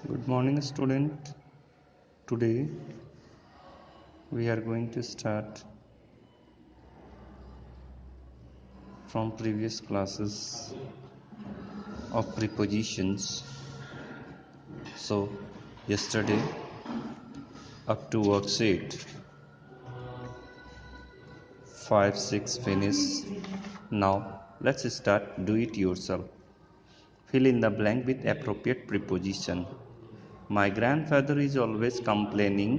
Good morning, student. Today we are going to start from previous classes of prepositions. So, yesterday up to worksheet 5, 6 finish. Now, let's start. Do it yourself. Fill in the blank with appropriate preposition. My grandfather is always complaining.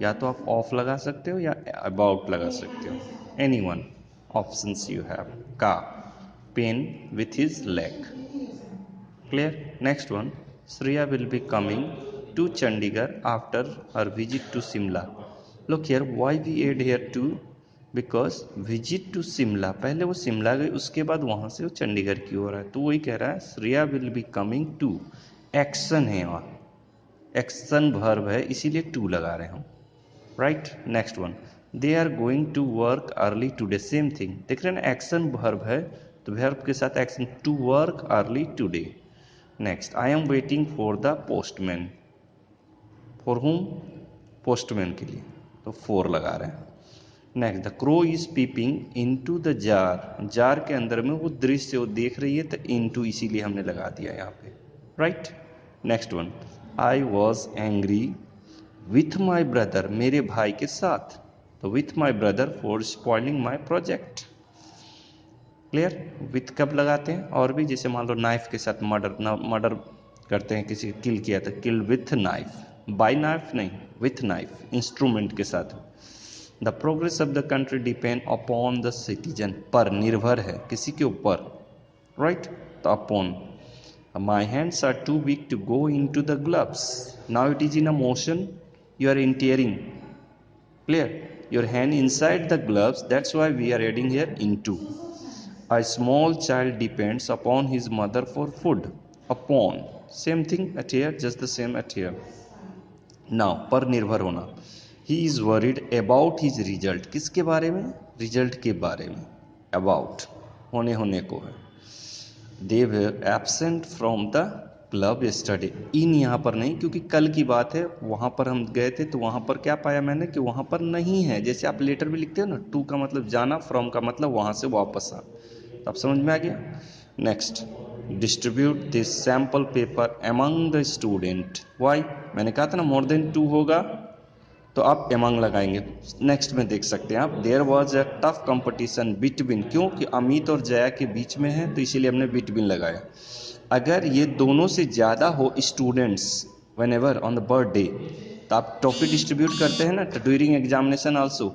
या तो आप of लगा सकते हो या about लगा सकते हो. Anyone options you have. का pen with his leg. Clear? Next one. Shreya will be coming to Chandigarh after her visit to Simla. Look here, why we add here to? Because visit to Simla, पहले वो शिमला गई, उसके बाद वहां से वो चंडीगढ़ की ओर है, तो वही कह रहा है Shreya will be coming to. Action है वहाँ, एक्शन वर्ब है, इसीलिए टू लगा रहे हैं हम. Right. Next one. They are going to work early today. Same thing. देख रहे हैं ना, एक्शन वर्ब है तो वर्ब के साथ action. To work early today. Next. I am waiting for the postman. For whom? Postman के लिए, तो फोर लगा रहे हैं. Next. The crow is peeping into the jar. Jar के अंदर में वो दृश्य वो देख रही है, तो इन टू इसीलिए हमने लगा दिया यहाँ पे. Right. Next one. I was angry with my brother. मेरे भाई के साथ, तो with my brother for spoiling my project. Clear? With कब लगाते हैं? और भी, जैसे मान लो नाइफ के साथ मर्डर करते हैं, किसी किल किया तो kill with knife. By knife नहीं, विथ नाइफ, इंस्ट्रूमेंट के साथ. The progress of the country depend upon the citizen. पर निर्भर है किसी के ऊपर. राइट. तो upon. My hands are too weak to go into the gloves. Now it is in a motion. You are entering. Clear? Your hand inside the gloves, that's why we are adding here into. A small child depends upon his mother for food. Upon, same thing at here, just the same at here. Now, पर निर्भर होना. He is worried about his result. किसके बारे में? Result के बारे में. About, होने को है. They were absent from the club study. In यहाँ पर नहीं, क्योंकि कल की बात है, वहाँ पर हम गए थे तो वहाँ पर क्या पाया मैंने कि वहाँ पर नहीं है. जैसे आप लेटर भी लिखते हो ना, टू का मतलब जाना, फ्रॉम का मतलब वहाँ से वापस आ. तो आप समझ में आ गया. Next. Distribute this sample paper among the student. Why? मैंने कहा था ना मोर देन टू होगा तो आप एमंग लगाएंगे. नेक्स्ट में देख सकते हैं आप. There was a tough competition between. क्यों? कि अमित और जया के बीच में है, तो इसीलिए हमने बिटवीन लगाया. अगर ये दोनों से ज़्यादा हो students when ever on the birthday, तो आप टॉफी डिस्ट्रीब्यूट करते हैं ना ड्यूरिंग एग्जामिनेशन आल्सो,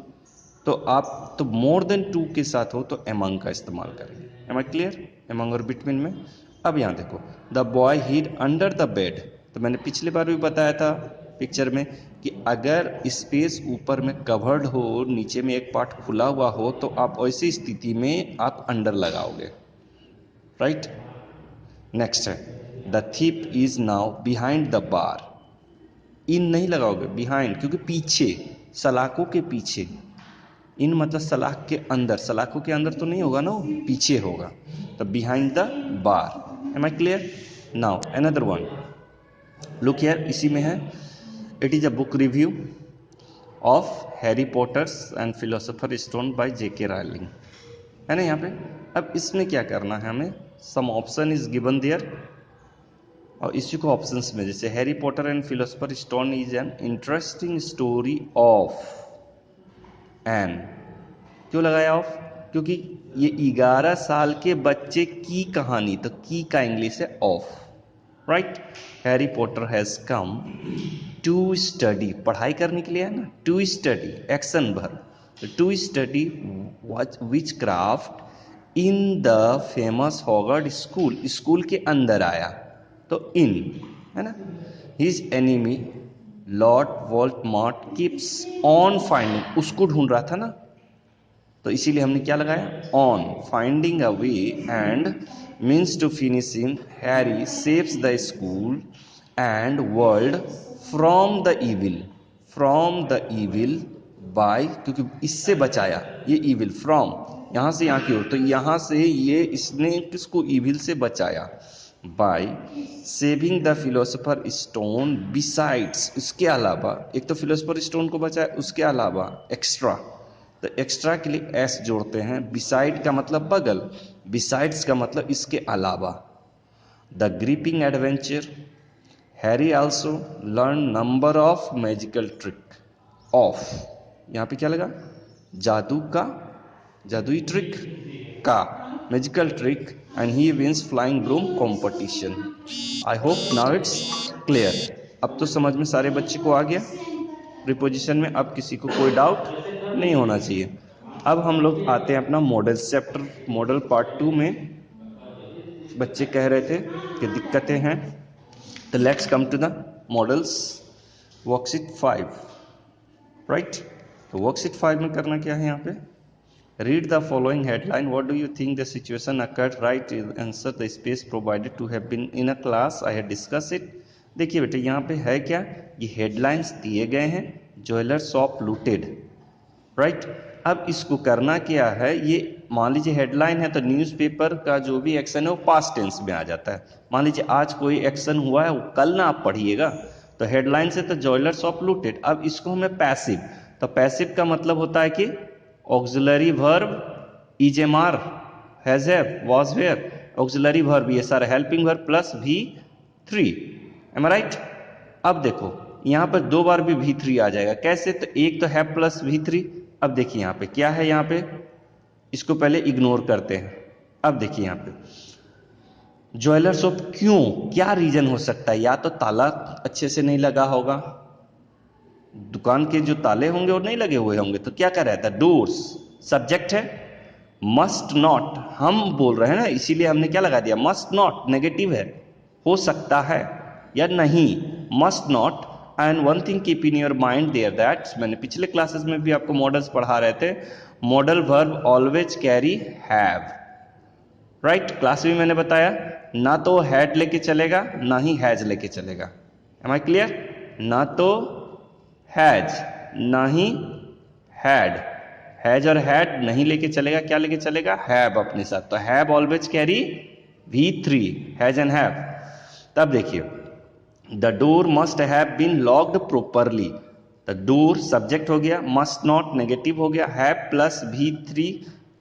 तो आप तो मोर देन टू के साथ हो तो एमंग का इस्तेमाल करेंगे. Am I clear? एमंग और बिटवीन में. अब यहाँ देखो. The boy hid under the bed. तो मैंने पिछले बार भी बताया था पिक्चर में कि अगर स्पेस ऊपर में कवर्ड हो, नीचे में एक पार्ट खुला हुआ हो, तो आप ऐसी स्थिति में आप अंडर लगाओगे. राइट. नेक्स्ट है. The thief is now behind the bar. In नहीं लगाओगे, बिहाइंड, क्योंकि पीछे, सलाखों के पीछे. इन मतलब सलाख के अंदर. सलाखों के अंदर तो नहीं होगा ना, पीछे होगा, तो behind the bar. Am I clear? Now another one. Look here, इसी में है. It is a book review of Harry Potter's and philosopher stone by J.K. Rowling, है ना यहाँ पे. अब इसमें क्या करना है हमें? Some option is given there, और इसी को ऑप्शंस में, जैसे Harry Potter and philosopher stone is an interesting story of an. क्यों लगाया ऑफ? क्योंकि ये 11 साल के बच्चे की कहानी, तो की का इंग्लिश है of. Right. Harry Potter has come to study. पढ़ाई करने के लिए है ना, to study, action verb. To study witchcraft in the famous Hogwarts school. School के अंदर आया तो इन, है ना. His enemy lord Voldemort keeps on finding. उसको ढूंढ रहा था ना, तो इसीलिए हमने क्या लगाया? On. Finding a way and means to finish him. Harry saves the school and world from the evil. From the evil by, क्योंकि इससे बचाया. ये इविल फ्रॉम, यहाँ से यहाँ की ओर, तो यहाँ से ये इसने किसको? इविल से बचाया. By saving the philosopher stone besides, उसके अलावा, एक तो फिलोसोफर स्टोन को बचाए, उसके अलावा एक्स्ट्रा, तो एक्स्ट्रा के लिए एस जोड़ते हैं, बिसाइड का मतलब बगल, बिसाइड्स का मतलब इसके अलावा। The gripping adventure Harry also learn number of magical trick of, यहाँ पे क्या लगा, जादू का, जादुई ट्रिक का, magical trick, and he wins flying broom competition. I hope now it's clear. अब तो समझ में सारे बच्चे को आ गया प्रीपोजिशन में, अब किसी को कोई डाउट नहीं होना चाहिए। अब हम लोग आते हैं अपना मॉडल चैप्टर, मॉडल पार्ट 2 में। बच्चे कह रहे थे कि दिक्कतें हैं, तो let's come to the models. Worksheet 5, right. तो वर्कशीट 5 में करना क्या है, यहाँ पे read the following headline, what do you think the situation occurred, write answer the space provided to have been in a class I had discussed it। देखिए बेटे यहाँ पे है क्या, ये हेडलाइंस दिए गए हैं, ज्वेलर शॉप लूटेड, राइट। अब इसको करना क्या है, ये मान लीजिए हेडलाइन है तो न्यूज़पेपर का जो भी एक्शन है वो पास्ट टेंस में आ जाता है। मान लीजिए आज कोई एक्शन हुआ है, वो कल ना आप पढ़िएगा, तो हेडलाइन से तो ज्वेलर शॉप लूटेड। अब इसको हमें पैसिव, तो पैसिव का मतलब होता है कि auxiliary verb is am are has have was were, auxiliary verb ये सारा helping verb plus V3, am I right. अब देखो यहाँ पर दो बार भी V3 आ जाएगा, कैसे, तो एक तो है प्लस V3। अब देखिए यहाँ पे क्या है, यहाँ पे इसको पहले इग्नोर करते हैं। अब देखिए यहाँ पे ज्वेलर शॉप, क्यों, क्या रीजन हो सकता है, या तो ताला अच्छे से नहीं लगा होगा, दुकान के जो ताले होंगे वो नहीं लगे हुए होंगे, तो क्या कर रहा था, डोर्स, सब्जेक्ट है, मस्ट नॉट हम बोल रहे हैं ना, इसीलिए हमने क्या लगा दिया, मस्ट नॉट, नेगेटिव है, हो सकता है या नहीं, must not. And one thing keep in your mind there that, मैंने पिछले क्लासेस में भी आपको मॉडल्स पढ़ा रहे थे, modal verb always carry have, right. Class में मैंने बताया ना तो हैड लेके चलेगा ना ही हैज लेके चलेगा, एम आई क्लियर, ना तो हैज ना ही हैड, हैज और हैड नहीं लेके चलेगा, क्या लेके चलेगा, हैव अपने साथ, तो have always carry V3, has and have. तब देखिए the door must have been locked properly, the door subject हो गया, मस्ट नॉट नेगेटिव हो गया, हैव प्लस V3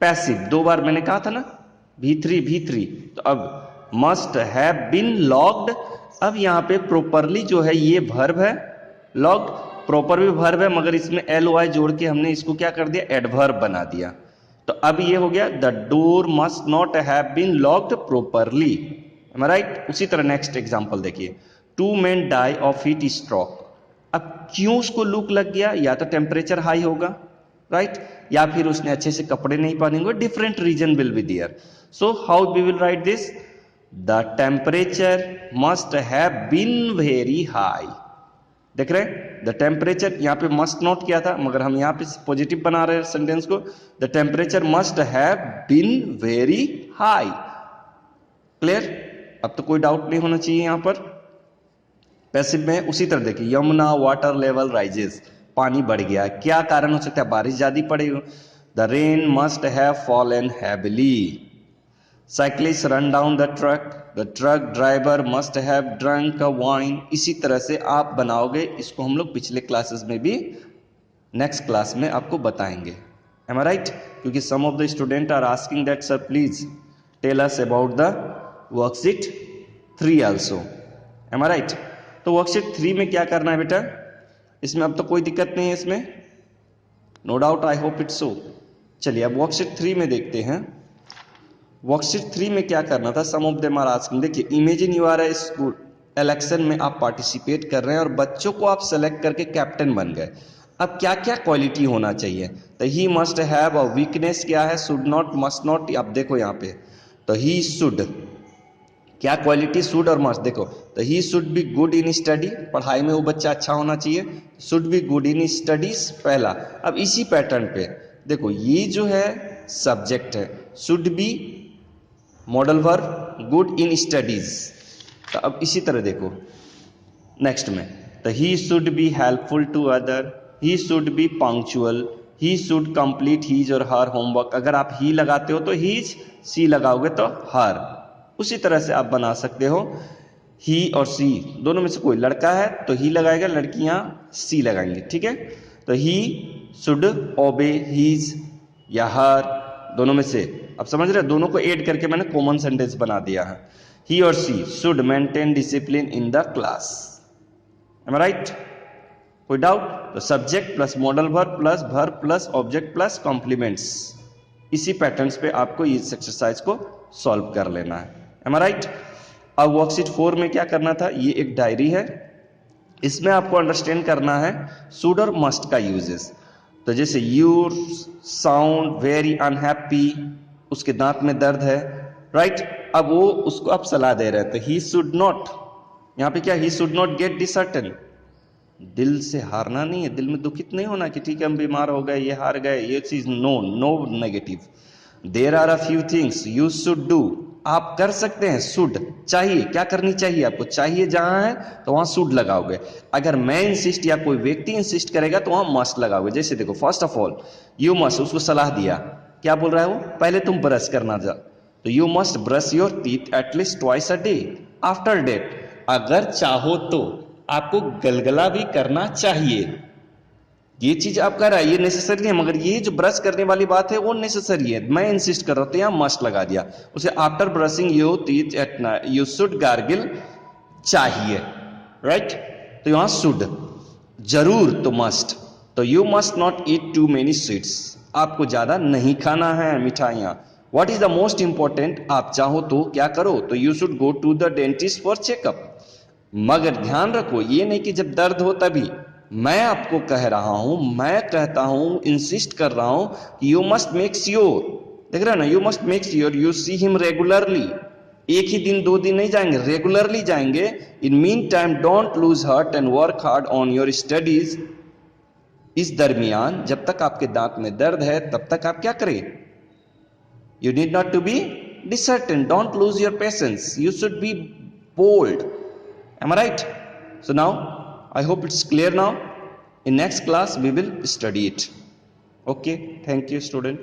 पैसिव, दो बार मैंने कहा था ना V3, तो अब मस्ट हैव बीन लॉक्ड। अब यहाँ पे प्रोपरली जो है ये वर्ब है, लॉक्ड प्रॉपर भी वर्ब है, मगर इसमें LOI जोड़ के हमने इसको क्या कर दिया, एडवर्ब बना दिया। तो अब ये हो गया the door must not have been locked properly, am I right. उसी तरह नेक्स्ट एग्जांपल देखिए, 2 men die of heat stroke. अब क्यों उसको लूक लग गया, या तो टेम्परेचर हाई होगा, राइट, या फिर उसने अच्छे से कपड़े नहीं पहने होंगे, different reason will be there. So how we will write this, the temperature must have been very high, देख रहे हैं, द टेम्परेचर यहाँ पे मस्ट नॉट किया था, मगर हम यहाँ पे पॉजिटिव बना रहे हैं सेंटेंस को, the temperature must have been very high, clear. अब तो कोई डाउट नहीं होना चाहिए यहाँ पर। पैसिव में उसी तरह देखिए, यमुना वाटर लेवल राइजेस, पानी बढ़ गया, क्या कारण हो सकता है, बारिश ज्यादा पड़ी हो, the rain must have fallen heavily, cyclist run down the truck driver must have drunk a wine. इसी तरह से आप बनाओगे, इसको हम लोग पिछले क्लासेस में भी नेक्स्ट क्लास में आपको बताएंगे, एम आई राइट, क्योंकि some of the student are asking that sir please tell us about the worksheet 3 also, am I right. तो वर्कशीट 3 में क्या करना है बेटा, इसमें अब तो कोई दिक्कत नहीं है इसमें, no doubt, I hope it's so. चलिए अब वर्कशीट 3 में देखते हैं। वर्कशीट 3 में क्या करना था, some of them are asking, देखिए imagine you are a school, election में आप पार्टिसिपेट कर रहे हैं और बच्चों को आप सेलेक्ट करके कैप्टन बन गए। अब क्या क्या क्वालिटी होना चाहिए, तो ही मस्ट हैव, और वीकनेस क्या है, शुड नॉट, मस्ट नॉट। अब देखो यहाँ पे, तो ही शुड, क्या क्वालिटी, शुड और मस्ट, देखो तो he should be good in study, पढ़ाई में वो बच्चा अच्छा होना चाहिए, should be good in studies पहला। अब इसी पैटर्न पे देखो, ये जो है सब्जेक्ट है, should be model verb, good in studies. तो अब इसी तरह देखो नेक्स्ट में, तो he should be helpful to other, he should be punctual, he should complete his और हर होमवर्क। अगर आप ही लगाते हो तो हीज, सी लगाओगे तो हर, उसी तरह से आप बना सकते हो ही और सी, दोनों में से कोई लड़का है तो ही लगाएगा, लड़कियां सी लगाएंगे, ठीक है। तो ही शुड ओबे हीज या हर, दोनों में से, अब समझ रहे, दोनों को ऐड करके मैंने कॉमन सेंटेंस बना दिया है। ही और she should maintain discipline in the class, am I right? कोई डाउट? तो subject plus modal verb plus object plus complements, इसी पैटर्न्स पे आपको इस एक्सरसाइज को सॉल्व कर लेना है, एम आई राइट? अब वर्कशीट 4 में क्या करना था, ये एक डायरी है, इसमें आपको अंडरस्टैंड करना है शुड और मस्ट का यूजेस। तो जैसे यू साउंड वेरी अनहैप्पी, उसके दांत में दर्द है, राइट? अब वो उसको आप सलाह दे रहे हैं, तो ही शुड नॉट, यहां पे क्या, ही शुड नॉट गेट डिसर्टन, दिल से हारना नहीं है, दिल में दुखित नहीं होना कि ठीक है हम बीमार हो गए, ये हार गए, ये चीज no, no negative. There are a few things you should do, आप कर सकते हैं, शुड चाहिए, क्या करनी चाहिए आपको, चाहिए जहां है तो वहां शुड लगाओगे, अगर मैं इंसिस्ट या कोई व्यक्ति इंसिस्ट करेगा तो वहां मस्ट लगाओगे। जैसे देखो, first of all you must, उसको सलाह दिया, क्या बोल रहा है वो, पहले तुम ब्रश करना जा, तो you must brush your teeth at least twice a day, after that, अगर चाहो तो आपको गलगला भी करना चाहिए, ये चीज आप कर रहा है, ये नेसेसरी है, मगर ये जो ब्रश करने वाली बात है वो नेसेसरी है, मैं इंसिस्ट कर रहा हूं, तो यहां मस्ट लगा दिया। उसे after brushing your teeth at night you should gargle, चाहिए, राइट? तो यहां शुड, जरूर तो मस्ट, तो you must not eat too many sweets, आपको ज्यादा नहीं खाना है मिठाइयां। What is the most important, आप चाहो तो क्या करो, तो you should go to the dentist for checkup, मगर ध्यान रखो ये नहीं कि जब दर्द हो तभी, मैं आपको कह रहा हूं, मैं कहता हूं, इंसिस्ट कर रहा हूं कि यू मस्ट मेक श्योर, देख रहे हो ना, you must make sure you see him regularly, एक ही दिन 2 दिन नहीं जाएंगे, रेगुलरली जाएंगे। In mean time don't lose heart and work hard on your studies, इस दरमियान जब तक आपके दांत में दर्द है तब तक आप क्या करें, you need not to be disheartened, don't lose your patience, you should be bold, am I right? So now I hope it's clear now. In next class we will study it. Okay, thank you student.